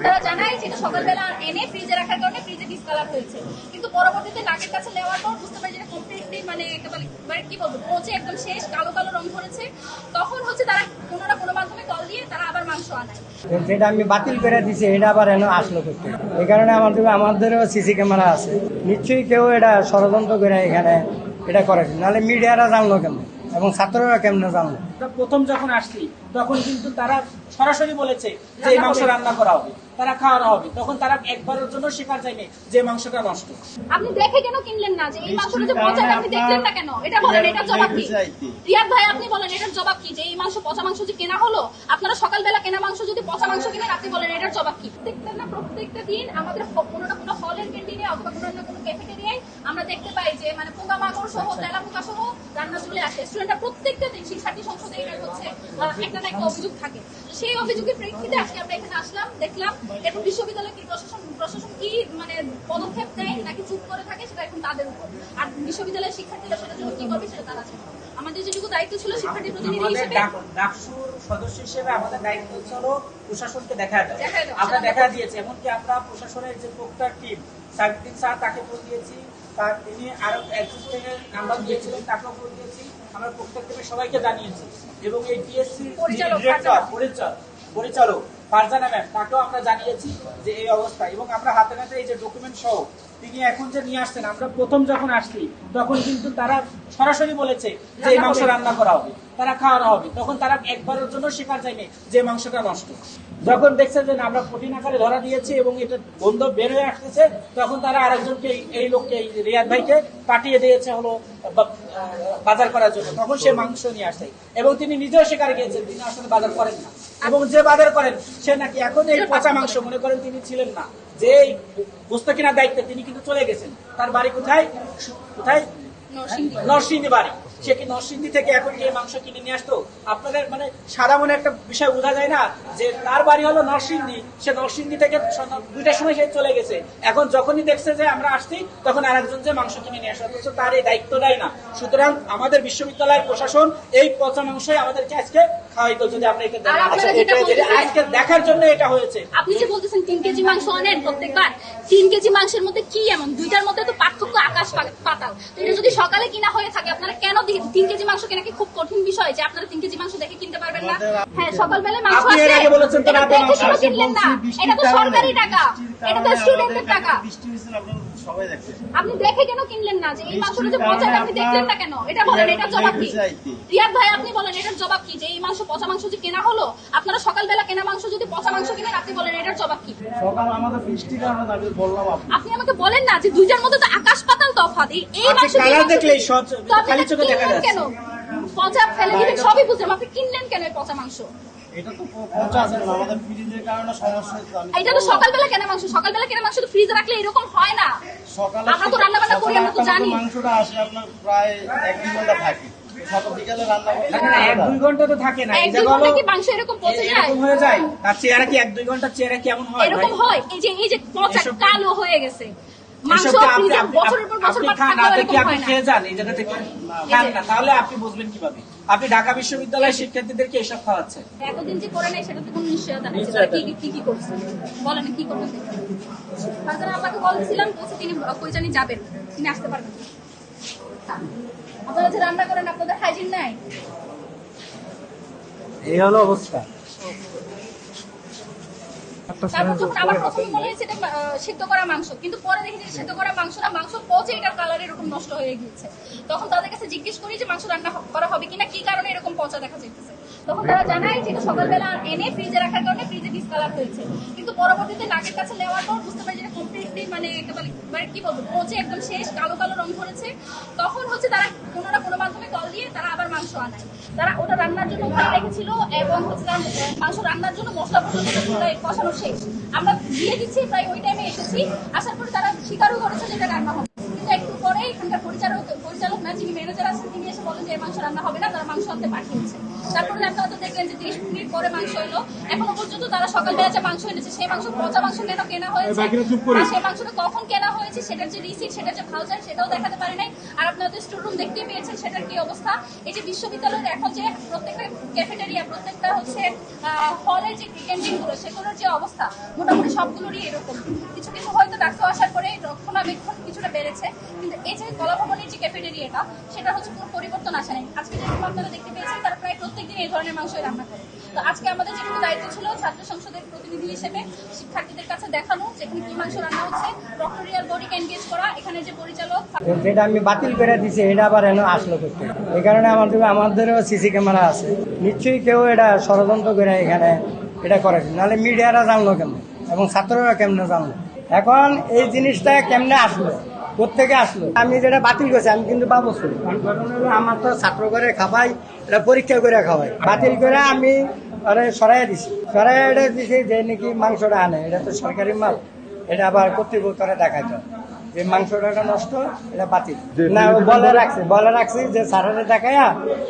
তারা জানায় যে এটা সকালবেলা এনে ফ্রিজে রাখার কারণে ফ্রিজে ডিসকালার হয়েছে, কিন্তু পরবর্তীতে নাকের কাছে নেওয়ার পর বুঝতে পারি যে এটা কমপ্লিটলি মানে একেবারে মানে কি বলবো পচে একদম শেষ, কালো কালো রং ধরেছে। তখন হচ্ছে তারা কোনো না কোনো মাধ্যমে কল দিয়ে তারা আবার মাংস আনায়। যেটা আমি বাতিল করে দিছি এটা আবার এনে আসলো করতে, এই কারণে আমাদেরও সিসি ক্যামেরা আছে, নিশ্চয়ই কেউ এটা ষড়যন্ত্র করে এখানে এটা করে, নাহলে মিডিয়ারা জানলো কেমন এবং ছাত্ররা কেমনে জানলো। প্রথম যখন আসছি তখন কিন্তু তারা সরাসরি বলেছে যে এই মাংস রান্না করা হবে, তারা খাওয়ানো হবে, তখন তারা একবারের জন্য স্বীকার যায়নি যে মাংসটা নষ্ট। আপনি দেখে কেন কিনলেন না যে এই মাংসটা যে পচা, আপনি দেখলেন না কেন? এটা বলেন, এটার জবাব কি? রিয়াদ ভাই আপনি বলেন এটার জবাব কি যে এই মাংস পচা মাংস যে কেনা হলো? আপনারা সকালবেলা কেনা মাংস যদি পচা মাংস কিনেন আপনি বলেন এটার জবাব কি? দেখতেন না প্রত্যেকটা দিন আমাদের কোনো না কোনো হলের ক্যান্টিনে অথবা কোনো না কোনো ক্যাফেটেরিয়ায় আমরা দেখতে পাই যে মানে পোকামাকড় সহ তেলা পোকা সহ রান্না চলে আসে। স্টুডেন্টরা প্রত্যেকটা দিন শিক্ষার্থী সংসদে এটা হচ্ছে একটা না একটা অভিযোগ থাকে। সেই অভিযোগের প্রেক্ষিতে আজকে আমরা এখানে আসলাম, দেখলাম এরপর বিশ্ববিদ্যালয় কি প্রশাসন কি মানে পদক্ষেপ নেয় নাকি চুপ করে থাকে সেটা এখন তাদের উপর, আর বিশ্ববিদ্যালয়ের শিক্ষার্থীরা সেটা জন্য কি করবে সেটা তারা জানে। আমাদের যেটুকু দায়িত্ব ছিল শিক্ষার্থী প্রতিনিধি হিসেবে, ডাকসুর সদস্য হিসেবে আমাদের দায়িত্ব ছিল প্রশাসনকে দেখা দেওয়া। আমরা দেখা দিয়েছি, এমনকি আমরা প্রশাসনের যে প্রক্টর টিম সাইফুদ্দিন স্যার তাকে ফোন দিয়েছি, তার তিনি আরো অ্যাসিস্ট্যান্টের নাম্বার দিয়েছিলেন তাকেও ফোন দিয়েছি, আমরা প্রক্টর টিমের সবাইকে জানিয়েছি এবং এই টিএসসি পরিচালক ফারজানা ম্যাম তাকেও আমরা জানিয়েছি যে এই অবস্থা, এবং আমরা হাতে হাতে এই যে ডকুমেন্ট সহ তিনি এখন যে নিয়ে আসছেন, আমরা প্রথম যখন আসছি তখন কিন্তু তারা সরাসরি বলেছে যে এই মাংস রান্না করা হবে, তারা খাওয়ানো হবে, তখন তারা একবারের জন্য স্বীকার যায়নি যে মাংসটা নষ্ট। যখন দেখছে যে আমরা কঠিন আকারে ধরা দিয়েছি এবং এটা বন্ধ বের হয়ে আসতেছে, তখন তারা আরেকজনকে এই লোককে রিয়াদ ভাইকে পাঠিয়ে দিয়েছে হলো বাজার করার জন্য। তখন সে মাংস নিয়ে আসে এবং তিনি নিজেও স্বীকার গিয়েছেন তিনি আসলে বাজার করেন না, এবং যে বাজার করেন সে নাকি এখন এই পচা মাংস মনে করেন তিনি ছিলেন না, যে বস্তু কেনার দায়িত্বে তিনি কিন্তু চলে গেছেন। তার বাড়ি কোথায় কোথায়? নরসিংদী বাড়ি। সে কি নরসিংদী থেকে এখন এই মাংস কিনে নিয়ে আসতো? আপনাদের মানে সাদা মনে একটা বিষয় বোঝা যায় না যে তার বাড়ি হলো নরসিংদী, সে নরসিংদী থেকে 2টার সময় সে চলে গেছে, এখন যখনই দেখছে যে আমরা আসছি তখন আরেকজন যে মাংস কিনে নিয়ে আসে, অথচ তার এই দায়িত্বটাই না। সুতরাং আমাদের বিশ্ববিদ্যালয়ের প্রশাসন এই পচা মাংসই আমাদেরকে আজকে খাওয়াইতো, যদি আমরা আজকে দেখার জন্য এটা হয়েছে। আপনি যে বলতেছেন 3 কেজি মাংস আনেন প্রত্যেকবার, 3 কেজি মাংসের মধ্যে কি এমন? দুইটার মধ্যে তো পার্থক্য আকাশ পাতাল। এটা যদি সকালে কিনা হয়ে থাকে আপনারা কেন 3 কেজি মাংস কেনা কি খুব কঠিন বিষয় যে আপনারা 3 কেজি মাংস দেখে কিনতে পারবেন না? হ্যাঁ, সকালবেলা মাংস আছে, এটা দেখে শুনে কিনলেন না, এটা তো সরকারি টাকা, এটা তো স্টুডেন্টের টাকা। আপনি দেখে কেন কিনলেন না যে এই মাংসটা যে পচা, আপনি দেখলেন না কেন? এটা বলেন এটার জবাব কি? রিয়াদ ভাই আপনি বলেন এটার জবাব কি যে এই মাংস পচা মাংস যে কেনা হলো? আপনারা সকালবেলা কেনা মাংস যদি পচা মাংস কিনেন আপনি বলেন এটার জবাব কি? সকাল আমাদের বৃষ্টির কারণে আমি বললাম আপনি আমাকে বলেন না যে দুইটার মধ্যে তো আকাশ পাতাল তফাৎ। এই মাংস কালার দেখলেই খালি চোখে দেখা যাচ্ছে কেন পচা ফেলে দিলেন? সবই বুঝলাম, আপনি কিনলেন কেন এই পচা মাংস? এটা তো পচা আছে না, আমাদের ফ্রিজের কারণে সমস্যা হচ্ছে। এটা তো সকালবেলা কেনা মাংস, সকালবেলা কেনা মাংস তো ফ্রিজে রাখলে এরকম হয় না। সকালে আমরা তো রান্না বান্না করি, আমরা তো জানি। মাংসটা আসে আপনার প্রায় 1-2 ঘন্টা থাকে, সকাল বিকালে রান্না করতে 1-2 ঘন্টা তো থাকে না। 1-2 ঘন্টা কি মাংস এরকম পচে যায়? এরকম হয়ে যায়? তার চেহারা কি 1-2 ঘন্টার চেহারা কেমন হয়? এরকম হয়, এই যে পচা কালো হয়ে গেছে মাংস ফ্রিজে বছরের পর বছর আপনি খেয়ে যান এই জায়গা থেকে খান না, তাহলে আপনি বুঝবেন কিভাবে? আপনি ঢাকা বিশ্ববিদ্যালয়ের শিক্ষার্থীদেরকে এসব খাওয়াচ্ছেন। এতদিন যে করে নাই সেটা তো কোনো নিশ্চয়তা নেই কি করছে, বলেন কি করবেন? ফারজানা আপাকে কল দিয়েছিলাম, বলছে তিনি কই জানি যাবেন, তিনি আসতে পারবেন। আপনারা যে রান্না করেন আপনাদের হাইজিন নাই, এই হলো অবস্থা। তারপর যখন আমার প্রথমে মনে হয়েছে এটা সিদ্ধ করা মাংস, কিন্তু পরে দেখি যে সিদ্ধ করা মাংস না, মাংস পচে এটার কালার এরকম নষ্ট হয়ে গিয়েছে। তখন তাদের কাছে জিজ্ঞেস করি যে মাংস রান্না করা হবে কিনা, কি কারণে এরকম পচা দেখা যাইতেছে। তখন তারা জানায় যে এটা সকালবেলা এনে ফ্রিজে রাখার কারণে ফ্রিজে ডিসকালার হয়েছে, কিন্তু পরবর্তীতে নাকের কাছে নেওয়ার পর বুঝতে পারি যে এটা কমপ্লিটলি মানে একেবারে মানে কি বলবো পচে একদম শেষ, কালো কালো রং ধরেছে। তখন হচ্ছে তারা কোনো না কোনো মাধ্যমে কল দিয়ে তারা আবার মাংস আনায়। তারা ওটা রান্নার জন্য ওখানে রেখেছিল এবং হচ্ছে মাংস রান্নার জন্য মশলা পর্যন্ত কষানো শেষ, আমরা দিয়ে দিচ্ছি, প্রায় ওই টাইমে এসেছি। আসার পরে তারা স্বীকারও করেছে যে এটা রান্না হবে, কিন্তু একটু পরে এখানকার পরিচালক না, যিনি ম্যানেজার আছেন, তিনি এসে বলেন যে এই মাংস রান্না হবে না, তারা মাংস আনতে পাঠিয়েছে। তারপরে আপনারা তো দেখলেন যে 30 মিনিট পরে মাংস এলো, এখনো পর্যন্ত তারা সকালবেলা যে মাংস এনেছে সেই মাংস পচা মাংস কেন কেনা হয়েছে, সেই মাংসটা কখন কেনা হয়েছে সেটার যে রিসিট, সেটার যে ভাউচার, সেটাও দেখাতে পারে নাই। আর আপনারা তো স্টোর রুম দেখতেই পেয়েছেন সেটার কি অবস্থা। এই যে বিশ্ববিদ্যালয়ের এখন যে প্রত্যেকটা ক্যাফেটেরিয়া, প্রত্যেকটা হচ্ছে হলের যে ক্যান্টিন গুলো, সেগুলোর যে অবস্থা মোটামুটি সবগুলোরই এরকম। কিছু কিছু হয়তো ডাক্তার আসার পরে রক্ষণাবেক্ষণ কিছুটা বেড়েছে, কিন্তু এই যে কলাভবনের যে ক্যাফেটেরিয়াটা সেটা হচ্ছে কোনো পরিবর্তন আসে নাই। আজকে যেরকম আপনারা দেখতে পেয়েছেন তারা প্রায় প্রত্যেকদিন এই ধরনের মাংসই রান্না করে। তো আজকে আমাদের যেটুকু দায়িত্ব ছিল ছাত্র সংসদের প্রতিনিধি হিসেবে শিক্ষার্থীদের কাছে দেখানো যেখানে কি মাংস রান্না হচ্ছে, ডক্টরিয়াল বডিকে এনগেজ করা, এখানে যে পরিচালক যেটা আমি বাতিল করে দিছি এটা আবার এনে আসলো করতে। এই কারণে আমাদেরও সিসি ক্যামেরা আছে, নিশ্চয়ই কেউ এটা ষড়যন্ত্র করে এখানে এটা করে, নাহলে মিডিয়ারা জানলো কেমনে এবং ছাত্ররা কেমনে জানলো। এখন এই জিনিসটা কেমনে আসলো, কোত্থেকে আসলো, আমি যেটা বাতিল করছি আমি কিন্তু পাবো। কারণ হলো আমার তো ছাত্র করে খাওয়াই, এটা পরীক্ষা করে খাওয়াই, বাতিল করে আমি সরাই দিছি, এটা দিছি যে নাকি মাংসটা আনে, এটা তো সরকারি মাল, এটা আবার কর্তৃপক্ষরে দেখাইতে হয় যে মাংসটা নষ্ট, এটা বাতিল না। বলে রাখছি যে স্যারের দেখাইয়া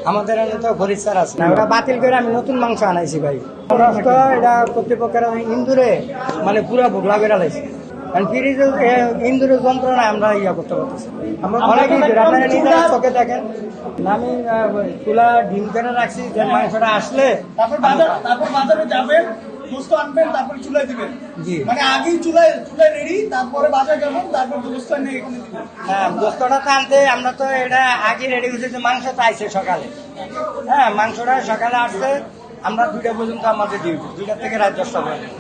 আমাদের এখানে তো গরিব স্যার আছে না, ওটা বাতিল করে আমি নতুন মাংস আনাইছি ভাই। নষ্ট এটা কর্তৃপক্ষের ইন্দুরে মানে পুরো ভোগলা করে লাইছি, কারণ ফ্রিজ ইন্দুরের যন্ত্রণা আমরা করতে পারতেছি। অনেক আপনারা নিজেরা চোখে দেখেন না, আমি চুলা ডিম করে রাখছি যে মাংসটা আসলে তারপর বাজারে যাবেন, গোস্ত আনবেন, তারপর চুলায় দিবেন। জি। মানে আগেই চুলায় রেডি, তারপরে বাজারে যাবেন, তারপর গোস্ত এনে এখানে দিবেন। হ্যাঁ, গোস্তটা তো আনতে আমরা তো এটা আগে রেডি করছি যে মাংস তো আইছে সকালে। হ্যাঁ, মাংসটা সকালে আসছে, আমরা 2টা পর্যন্ত আমাদের ডিউটি, 2টা থেকে রাত 10টা পর্যন্ত।